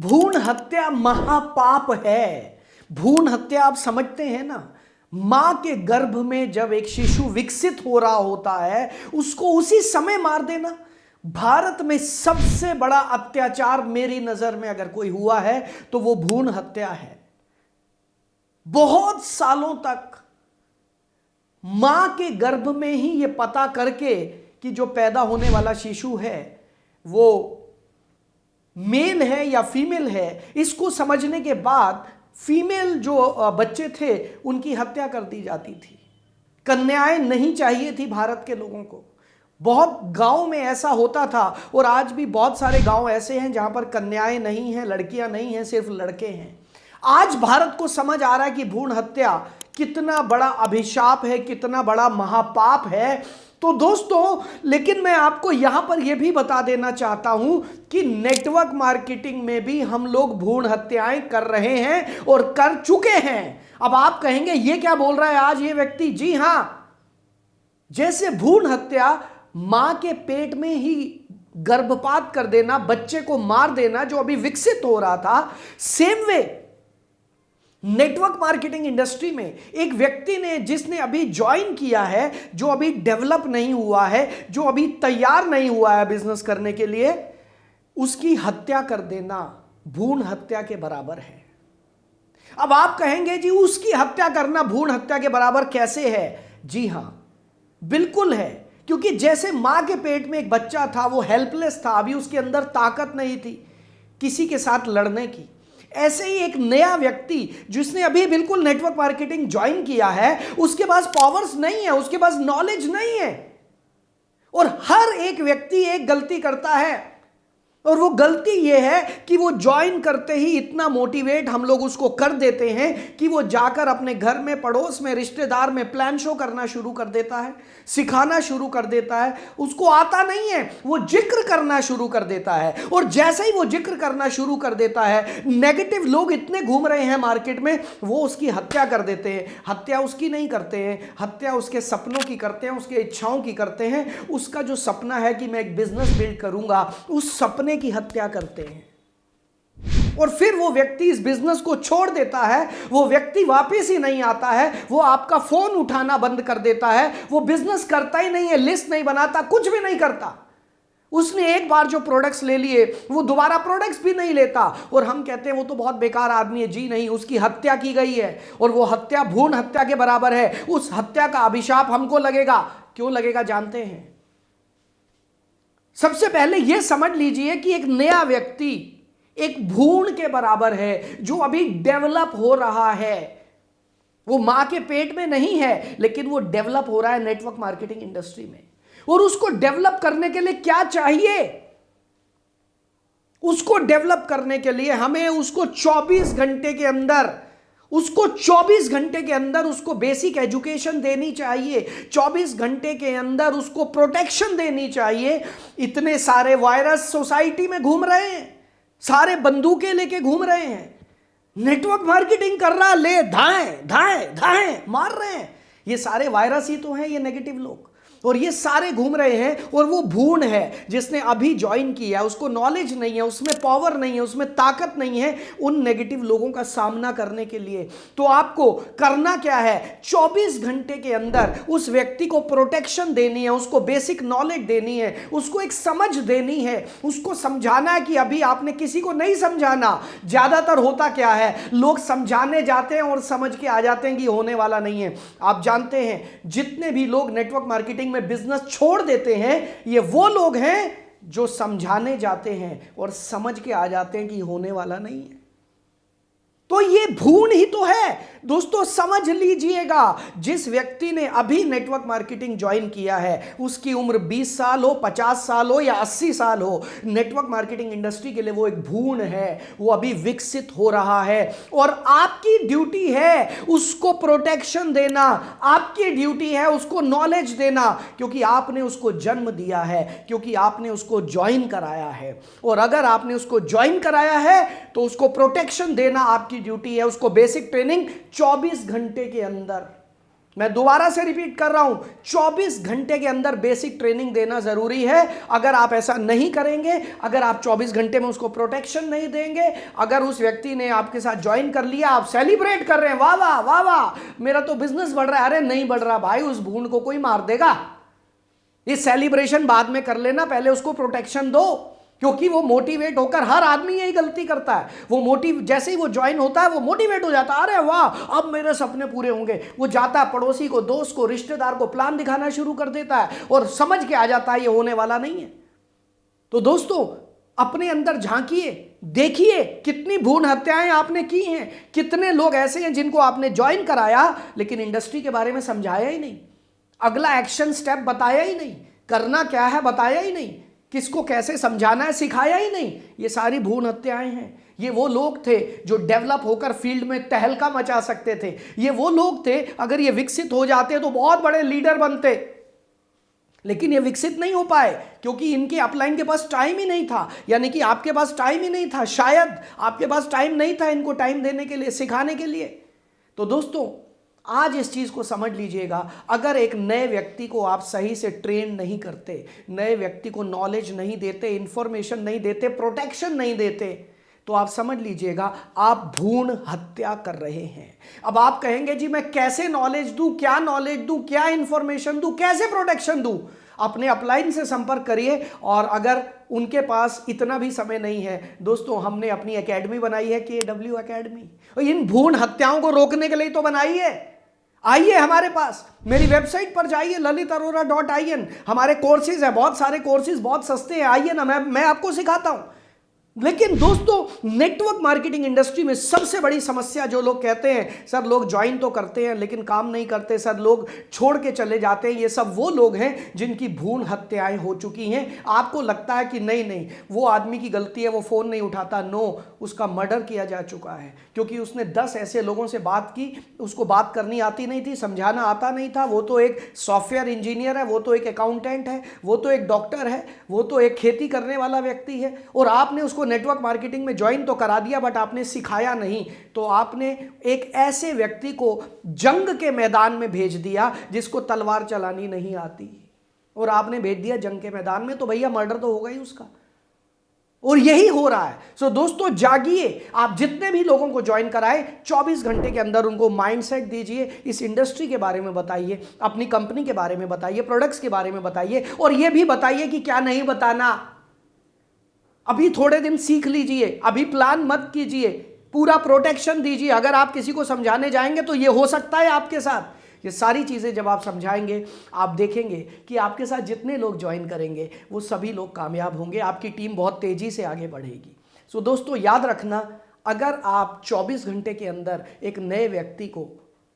भ्रूण हत्या महापाप है। भ्रूण हत्या आप समझते हैं ना, मां के गर्भ में जब एक शिशु विकसित हो रहा होता है उसको उसी समय मार देना। भारत में सबसे बड़ा अत्याचार मेरी नजर में अगर कोई हुआ है तो वो भ्रूण हत्या है। बहुत सालों तक मां के गर्भ में ही ये पता करके कि जो पैदा होने वाला शिशु है वो मेल है या फीमेल है, इसको समझने के बाद फीमेल जो बच्चे थे उनकी हत्या कर दी जाती थी। कन्याएं नहीं चाहिए थी भारत के लोगों को। बहुत गांव में ऐसा होता था और आज भी बहुत सारे गांव ऐसे हैं जहां पर कन्याएं नहीं हैं, लड़कियां नहीं हैं, सिर्फ लड़के हैं। आज भारत को समझ आ रहा है कि भ्रूण हत्या कितना बड़ा अभिशाप है, कितना बड़ा महापाप है। तो दोस्तों, लेकिन मैं आपको यहां पर यह भी बता देना चाहता हूं कि नेटवर्क मार्केटिंग में भी हम लोग भ्रूण हत्याएं कर रहे हैं और कर चुके हैं। अब आप कहेंगे ये क्या बोल रहा है आज ये व्यक्ति? जी हां, जैसे भ्रूण हत्या मां के पेट में ही गर्भपात कर देना, बच्चे को मार देना जो अभी विकसित हो रहा था, same way network marketing industry में एक व्यक्ति ने, जिसने अभी ज्वाइन किया है, जो अभी डेवलप नहीं हुआ है, जो अभी तैयार नहीं हुआ है बिजनेस करने के लिए, उसकी हत्या कर देना भ्रूण हत्या के बराबर है। अब आप कहेंगे जी उसकी हत्या करना भ्रूण हत्या के बराबर कैसे है? जी हां, बिल्कुल है। क्योंकि जैसे मां के पेट में एक बच्चा था, वो हेल्पलेस था, अभी उसके अंदर ताकत नहीं थी किसी के साथ लड़ने की, ऐसे ही एक नया व्यक्ति जिसने अभी बिल्कुल नेटवर्क मार्केटिंग ज्वाइन किया है, उसके पास पावर्स नहीं है, उसके पास नॉलेज नहीं है। और हर एक व्यक्ति एक गलती करता है, और वो गलती ये है कि वो ज्वाइन करते ही इतना मोटिवेट हम लोग उसको कर देते हैं कि वो जाकर अपने घर में, पड़ोस में, रिश्तेदार में प्लान शो करना शुरू कर देता है, सिखाना शुरू कर देता है। उसको आता नहीं है, वो जिक्र करना शुरू कर देता है, और जैसे ही वो जिक्र करना शुरू कर देता है, नेगेटिव लोग इतने घूम रहे हैं मार्केट में, वो उसकी हत्या कर देते हैं। हत्या उसकी नहीं करते हैं, हत्या उसके सपनों की करते हैं, उसके इच्छाओं की करते हैं। उसका जो सपना है कि मैं एक बिजनेस बिल्ड करूंगा, उस सपने की हत्या करते हैं। और फिर वो व्यक्ति इस बिजनेस को छोड़ देता है, वो व्यक्ति वापस ही नहीं आता है, वो आपका फोन उठाना बंद कर देता है, वो बिजनेस करता ही नहीं है, लिस्ट नहीं बनाता, कुछ भी नहीं करता। उसने एक बार जो प्रोडक्ट्स ले लिए वो दोबारा प्रोडक्ट्स भी नहीं लेता, और हम कहते हैं वो तो बहुत बेकार आदमी है। जी नहीं, उसकी हत्या की गई है, और वो हत्या भ्रूण हत्या के बराबर है। उस हत्या का अभिशाप हमको लगेगा। क्यों लगेगा जानते हैं? सबसे पहले यह समझ लीजिए कि एक नया व्यक्ति एक भ्रूण के बराबर है जो अभी डेवलप हो रहा है। वो मां के पेट में नहीं है, लेकिन वो डेवलप हो रहा है नेटवर्क मार्केटिंग इंडस्ट्री में। और उसको डेवलप करने के लिए क्या चाहिए? उसको डेवलप करने के लिए हमें उसको 24 घंटे के अंदर उसको बेसिक एजुकेशन देनी चाहिए। 24 घंटे के अंदर उसको प्रोटेक्शन देनी चाहिए। इतने सारे वायरस सोसाइटी में घूम रहे हैं, सारे बंदूकें लेके घूम रहे हैं, नेटवर्क मार्केटिंग कर रहा, ले धाएं धाएं धाएं मार रहे हैं। ये सारे वायरस ही तो हैं, ये नेगेटिव लोग, और ये सारे घूम रहे हैं। और वो भ्रूण है जिसने अभी ज्वाइन किया, उसको नॉलेज नहीं है, उसमें पावर नहीं है, उसमें ताकत नहीं है उन नेगेटिव लोगों का सामना करने के लिए। तो आपको करना क्या है? 24 घंटे के अंदर उस व्यक्ति को प्रोटेक्शन देनी है, उसको बेसिक नॉलेज देनी है, उसको एक समझ देनी है, उसको समझाना है कि अभी आपने किसी को नहीं समझाना। ज्यादातर होता क्या है, लोग समझाने जाते हैं और समझ के आ जाते हैं कि होने वाला नहीं है। आप जानते हैं जितने भी लोग नेटवर्क मार्केटिंग में बिजनेस छोड़ देते हैं, ये वो लोग हैं जो समझाने जाते हैं और समझ के आ जाते हैं कि होने वाला नहीं है। तो ये भ्रूण ही तो है दोस्तों, समझ लीजिएगा। जिस व्यक्ति ने अभी नेटवर्क मार्केटिंग ज्वाइन किया है, उसकी उम्र 20 साल हो, 50 साल हो या 80 साल हो, नेटवर्क मार्केटिंग इंडस्ट्री के लिए वो एक भ्रूण है, वो अभी विकसित हो रहा है। और आपकी ड्यूटी है उसको प्रोटेक्शन देना, आपकी ड्यूटी है उसको नॉलेज देना, क्योंकि आपने उसको जन्म दिया है, क्योंकि आपने उसको ज्वाइन कराया है। और अगर आपने उसको ज्वाइन कराया है तो उसको प्रोटेक्शन देना आपकी ड्यूटी है, उसको बेसिक ट्रेनिंग 24 घंटे के अंदर मैं दोबारा से रिपीट कर रहा हूं, 24 घंटे के अंदर बेसिक ट्रेनिंग देना जरूरी है। अगर आप ऐसा नहीं करेंगे, अगर आप 24 घंटे में उसको प्रोटेक्शन नहीं देंगे, अगर उस व्यक्ति ने आपके साथ ज्वाइन कर लिया, आप सेलिब्रेट कर रहे हैं, वाह वाह वाह वाह मेरा तो बिजनेस बढ़ रहा है, अरे नहीं बढ़ रहा भाई, उस भूंड को कोई मार देगा। ये सेलिब्रेशन बाद में कर लेना, पहले उसको प्रोटेक्शन दो, क्योंकि वो मोटिवेट होकर, हर आदमी यही गलती करता है, वो जैसे ही वो ज्वाइन होता है वो मोटिवेट हो जाता है, अरे वाह अब मेरे सपने पूरे होंगे। वो जाता है पड़ोसी को, दोस्त को, रिश्तेदार को प्लान दिखाना शुरू कर देता है और समझ के आ जाता है ये होने वाला नहीं है। तो दोस्तों अपने अंदर झांकिए, देखिए कितनी भ्रूण हत्याएं आपने की हैं, कितने लोग ऐसे हैं जिनको आपने ज्वाइन कराया लेकिन इंडस्ट्री के बारे में समझाया ही नहीं, अगला एक्शन स्टेप बताया ही नहीं, करना क्या है बताया ही नहीं, किसको कैसे समझाना है सिखाया ही नहीं। ये सारी भ्रूण हत्याएं हैं। ये वो लोग थे जो डेवलप होकर फील्ड में तहलका मचा सकते थे। ये वो लोग थे, अगर ये विकसित हो जाते तो बहुत बड़े लीडर बनते, लेकिन ये विकसित नहीं हो पाए क्योंकि इनके अपलाइन के पास टाइम ही नहीं था, यानी कि आपके पास टाइम ही नहीं था, शायद आपके पास टाइम नहीं था इनको टाइम देने के लिए, सिखाने के लिए। तो दोस्तों आज इस चीज को समझ लीजिएगा, अगर एक नए व्यक्ति को आप सही से ट्रेन नहीं करते, नए व्यक्ति को नॉलेज नहीं देते, इंफॉर्मेशन नहीं देते, प्रोटेक्शन नहीं देते, तो आप समझ लीजिएगा आप भ्रूण हत्या कर रहे हैं। अब आप कहेंगे जी मैं कैसे नॉलेज दूं, क्या नॉलेज दूं, क्या इंफॉर्मेशन दूं, कैसे प्रोटेक्शन दूं? अपने अपलाइन से संपर्क करिए, और अगर उनके पास इतना भी समय नहीं है, दोस्तों हमने अपनी एकेडमी बनाई है KW एकेडमी, और इन भ्रूण हत्याओं को रोकने के लिए तो बनाई है। आइए हमारे पास, मेरी वेबसाइट पर जाइए lalitarora.in, हमारे कोर्सेज है, बहुत सारे कोर्सेज बहुत सस्ते हैं, आइए ना, मैं आपको सिखाता हूं। लेकिन दोस्तों नेटवर्क मार्केटिंग इंडस्ट्री में सबसे बड़ी समस्या, जो लोग कहते हैं सर लोग ज्वाइन तो करते हैं लेकिन काम नहीं करते, सर लोग छोड़ के चले जाते हैं, ये सब वो लोग हैं जिनकी भ्रूण हत्याएं हो चुकी हैं। आपको लगता है कि नहीं वो आदमी की गलती है, वो फोन नहीं उठाता, नो, उसका मर्डर किया जा चुका है क्योंकि उसने 10 ऐसे लोगों से बात की, उसको बात करनी आती नहीं थी, समझाना आता नहीं था। वो तो एक सॉफ्टवेयर इंजीनियर है, वो तो एक अकाउंटेंट है, वो तो एक डॉक्टर है, वो तो एक खेती करने वाला व्यक्ति है, और आपने उसको नेटवर्क मार्केटिंग में ज्वाइन तो करा दिया बट आपने सिखाया नहीं। तो आपने एक ऐसे व्यक्ति को जंग के मैदान में भेज दिया जिसको तलवार चलानी नहीं आती, और आपने भेज दिया जंग के मैदान में, तो भैया मर्डर तो होगा ही उसका। और यही हो रहा है। सो दोस्तों जागिए, आप जितने भी लोगों को ज्वाइन कराए 24 घंटे के अंदर उनको माइंडसेट दीजिए, इस इंडस्ट्री के बारे में बताइए, अपनी कंपनी के बारे में बताइए, प्रोडक्ट्स के बारे में बताइए, और यह भी बताइए कि क्या नहीं बताना। अभी थोड़े दिन सीख लीजिए, अभी प्लान मत कीजिए, पूरा प्रोटेक्शन दीजिए। अगर आप किसी को समझाने जाएंगे तो ये हो सकता है आपके साथ। ये सारी चीज़ें जब आप समझाएंगे, आप देखेंगे कि आपके साथ जितने लोग ज्वाइन करेंगे वो सभी लोग कामयाब होंगे, आपकी टीम बहुत तेज़ी से आगे बढ़ेगी। सो दोस्तों याद रखना, अगर आप 24 घंटे के अंदर एक नए व्यक्ति को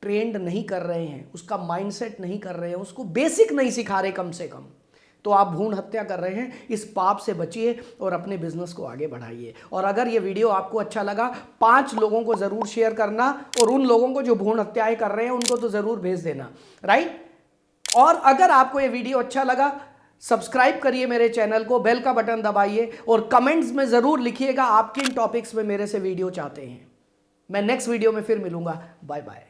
ट्रेंड नहीं कर रहे हैं, उसका माइंडसेट नहीं कर रहे हैं, उसको बेसिक नहीं सिखा रहे कम से कम, तो आप भ्रूण हत्या कर रहे हैं। इस पाप से बचिए और अपने बिजनेस को आगे बढ़ाइए। और अगर ये वीडियो आपको अच्छा लगा, 5 लोगों को ज़रूर शेयर करना, और उन लोगों को जो भ्रूण हत्याएं कर रहे हैं उनको तो ज़रूर भेज देना, राइट। और अगर आपको ये वीडियो अच्छा लगा, सब्सक्राइब करिए मेरे चैनल को, बेल का बटन दबाइए, और कमेंट्स में ज़रूर लिखिएगा आप किन टॉपिक्स में मेरे से वीडियो चाहते हैं। मैं नेक्स्ट वीडियो में फिर मिलूंगा। Bye bye.